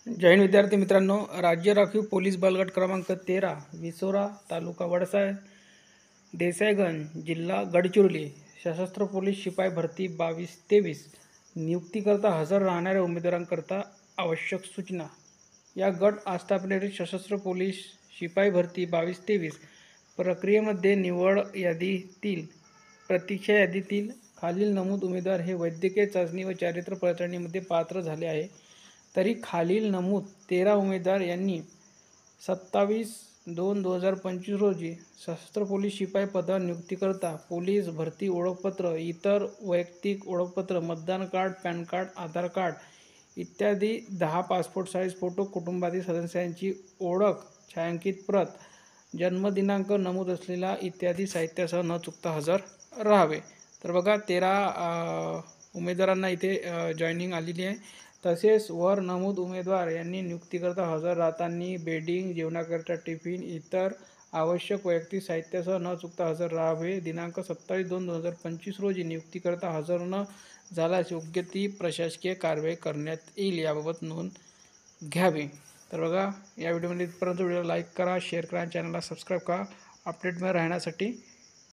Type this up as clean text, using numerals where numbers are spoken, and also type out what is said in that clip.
जय हिंद विद्यार्थी मित्रांनो, राज्य राखीव पोलीस बलगट क्रमांक 13 विसोरा तालुका वडसा देसाईगंज जिल्हा गडचिरोली सशस्त्र पोलीस शिपाई भरती 22-23 नियुक्तीकरता हजर राहणाऱ्या उमेदवारांकरता आवश्यक सूचना। या गट आस्थापनेतील सशस्त्र पोलीस शिपाई भरती 22-23 प्रक्रियेमध्ये निवड यादीतील प्रतीक्षा यादीतील खालील नमूद उमेदवार हे वैद्यकीय चाचणी व चारित्र्य पडताळणीमध्ये पात्र झाले आहे। तरी खालील नमूद 13 उमेदवार यांनी 27/2/2025 रोजी सशस्त्र पोलीस शिपाई पदावर नियुक्तीकरता पोलीस भरती ओळखपत्र, इतर वैयक्तिक ओळखपत्र, मतदान कार्ड, पॅन कार्ड, आधार कार्ड इत्यादी 10 पासपोर्ट साईज फोटो, कुटुंबातील सदस्यांची ओळख छायांकित प्रत, जन्मदिनांक नमूद असलेला इत्यादी साहित्यासह न चुकता हजर राहावे। तर बघा 13 उमेदवारांना इथे जॉईनिंग आलेली आहे। तसेच वर नमूद उमेदवार यांनी नियुक्तीकरता हजर राहताना बेडिंग, जेवणाकरता टिफिन, इतर आवश्यक वैयक्तिक साहित्यासह न चुकता हजर राहावे। दिनांक 27/2/2025 रोजी नियुक्तीकरता हजर न झाल्यास योग्य ती प्रशासकीय कारवाई करण्यात येईल, याबाबत नोंद घ्यावी। तर बघा, या व्हिडिओमध्ये इथपर्यंत। व्हिडिओला लाईक करा, शेअर करा, चॅनलला सबस्क्राईब करा अपडेटमध्ये राहण्यासाठी।